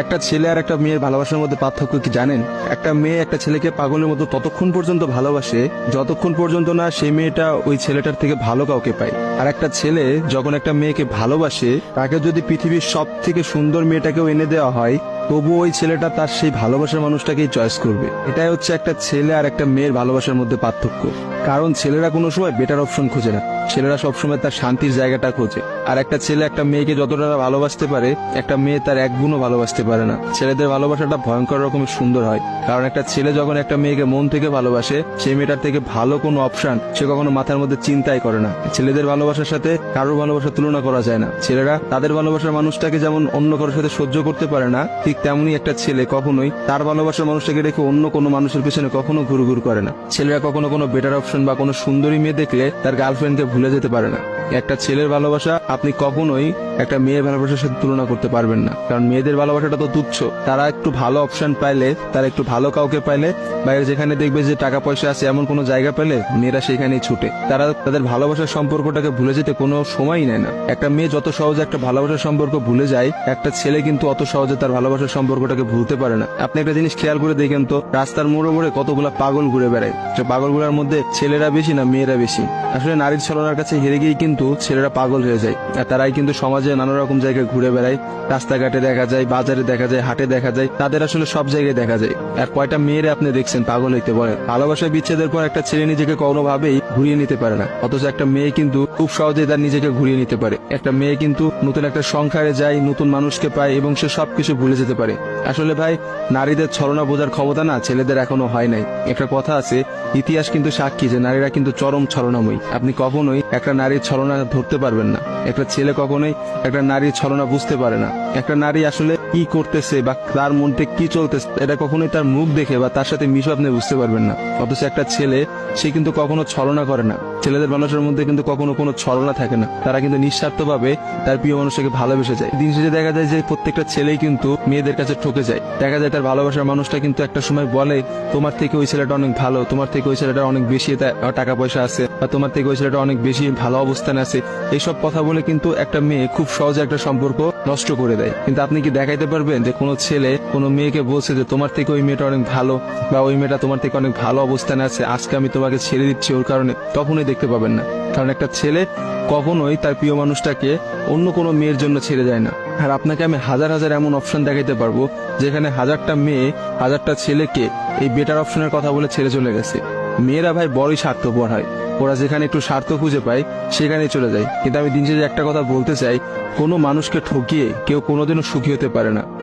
একটা ছেলে আর একটা মেয়ের ভালোবাসার মধ্যে পার্থক্য কি জানেন? একটা মেয়ে একটা ছেলেকে পাগলের মতো ততক্ষণ পর্যন্ত ভালোবাসে যতক্ষণ পর্যন্ত না সেই মেয়েটা ওই ছেলেটার থেকে ভালো কাউকে পায়। আর একটা ছেলে যখন একটা মেয়েকে ভালোবাসে, তাকে যদি পৃথিবীর সব থেকে সুন্দর মেয়েটাকেও এনে দেওয়া হয়, তবু ওই ছেলেটা তার সেই ভালোবাসার মানুষটাকেই চয়েস করবে। এটাই হচ্ছে একটা ছেলে আর একটা মেয়ের ভালোবাসার মধ্যে পার্থক্য। কারণ ছেলেরা কোনো সময় বেটার অপশন খোঁজে না, ছেলেরা সবসময় তার শান্তির জায়গাটা খোঁজে। আর একটা ছেলে একটা মেয়েকে যতটা ভালোবাসতে পারে, একটা মেয়ে তার এক গুণও ভালোবাসতে পারে না। ছেলেদের ভালোবাসাটা ভয়ঙ্কর রকমের সুন্দর হয়, কারণ একটা ছেলে যখন একটা মেয়েকে মন থেকে ভালোবাসে, সেই মেয়েটার থেকে ভালো কোনো অপশন সে কখনো মাথার মধ্যে চিন্তাই করে না। ছেলেদের ভালোবাসার সাথে কারোর ভালোবাসার তুলনা করা যায় না। ছেলেরা তাদের ভালোবাসার মানুষটাকে যেমন অন্য কারোর সাথে সহ্য করতে পারে না, ঠিক তেমনি একটা ছেলে কখনোই তার ভালোবাসার মানুষটাকে রেখে অন্য কোনো মানুষের পেছনে কখনো ঘুরঘুর করে না। ছেলেরা কখনো কোনো বেটার অপশন বা কোনো সুন্দরী মেয়ে দেখলে তার গার্লফ্রেন্ডকে ভুলে যেতে পারে না। একটা ছেলের ভালোবাসা আপনি কখনোই একটা মেয়ের ভালোবাসার সাথে তুলনা করতে পারবেন না, কারণ মেয়েদের ভালোবাসাটা তো তুচ্ছ। তারা একটু ভালো অপশন পাইলে, তারা একটু ভালো কাউকে পাইলে, বাইরে যেখানে দেখবে যে টাকা পয়সা আছে এমন কোনো জায়গা পেলে মেয়েরা সেখানেই ছুটে। তারা তাদের ভালোবাসার সম্পর্কটাকে ভুলে যেতে কোনো সময়ই নেয় না। একটা মেয়ে যত সহজে একটা ভালোবাসার সম্পর্ক ভুলে যায়, একটা ছেলে কিন্তু অত সহজে তার ভালোবাসার সম্পর্কটাকে ভুলতে পারে না। আপনি একটা জিনিস খেয়াল করে দেখেন তো, রাস্তার মোড়ে মোড়ে কতগুলা পাগল ঘুরে বেড়ায়। যে পাগলগুলোর মধ্যে ছেলেরা বেশি না মেয়েরা বেশি? আসলে নারীর ছলনার কাছে হেরে গিয়ে কিন্তু ছেলেরা পাগল হয়ে যায়। আর তারাই কিন্তু সমাজে নানা রকম জায়গায় ঘুরে বেড়ায়। রাস্তাঘাটে দেখা যায়, বাজারে দেখা যায়, হাটে দেখা যায়, তাদের আসলে সব জায়গায় দেখা যায়। আর কয়টা মেয়েরা আপনি দেখছেন পাগল হইতে বলে? ভালোবাসায় বিচ্ছেদের পর একটা ছেলে নিজেকে কোনোভাবেই ঘুরিয়ে নিতে পারে না, অথচ একটা মেয়ে কিন্তু খুব সহজেই তার নিজেকে ঘুরিয়ে নিতে পারে। একটা মেয়ে কিন্তু নতুন একটা সংসারে যায়, নতুন মানুষকে পায় এবং সে সবকিছু ভুলে যেতে পারে। আসলে ভাই, নারীদের ছলনা বোঝার ক্ষমতা না ছেলেদের এখনো হয় নাই। একটা কথা আছে, ইতিহাস কিন্তু সাক্ষী যে নারীরা কিন্তু চরম ছলনাময়ী। আপনি কখনোই একটা নারীর ছলনা ধরতে পারবেন না। একটা ছেলে কখনোই একটা নারীর ছলনা বুঝতে পারে না। একটা নারী আসলে কি করতেছে বা তার মনতে কি চলতেছে, এটা কখনোই তার মুখ দেখে বা তার সাথে মিশে আপনি বুঝতে পারবেন না। অথচ একটা ছেলে, সে কিন্তু কখনো ছলনা করে না। ছেলেদের মানুষের মধ্যে কিন্তু কখনো কোনো ছলনা থাকে না। তারা কিন্তু নিঃস্বার্থভাবে তার প্রিয় মানুষকে ভালোবেসে যায়। দিন শেষে দেখা যায় যে প্রত্যেকটা ছেলেই কিন্তু মেয়েদের কাছে ঠকে যায়। দেখা যায় তার ভালোবাসার মানুষটা কিন্তু একটা সময় বলে, তোমার থেকে ওই ছেলেটা অনেক ভালো, তোমার থেকে ওই ছেলেটা অনেক বেশি টাকা পয়সা আছে, বা তোমার থেকে ওই ছেলেটা অনেক বেশি ভালো অবস্থানে আছে। এইসব কথা বলে কিন্তু একটা মেয়ে খুব সহজে একটা সম্পর্ক নষ্ট করে দেয়। কিন্তু আপনি কি দেখাইতে পারবেন যে কোনো ছেলে কোনো মেয়েকে বলছে যে তোমার থেকে ওই মেয়েটা অনেক ভালো, বা ওই মেয়েটা তোমার থেকে অনেক ভালো অবস্থানে আছে, আজকে আমি তোমাকে ছেড়ে দিচ্ছি ওর কারণে? কখনোই দেখতে পাবেন না। কারণ একটা ছেলে কখনোই তার প্রিয় মানুষটাকে অন্য কোনো মেয়ের জন্য ছেড়ে যায় না। আর আপনাকে আমি হাজার হাজার এমন অপশন দেখাইতে পারবো যেখানে হাজারটা মেয়ে হাজারটা ছেলেকে এই বেটার অপশনের কথা বলে ছেড়ে চলে গেছে। মেয়েরা ভাই বড়ই স্বার্থপর হয়, ওরা যেখানে একটু স্বার্থ খুঁজে পায় সেখানেই চলে যায়। কিন্তু আমি দিন শেষে একটা কথা বলতে চাই, কোনো মানুষকে ঠকিয়ে কেউ কোনোদিনও সুখী হতে পারে না।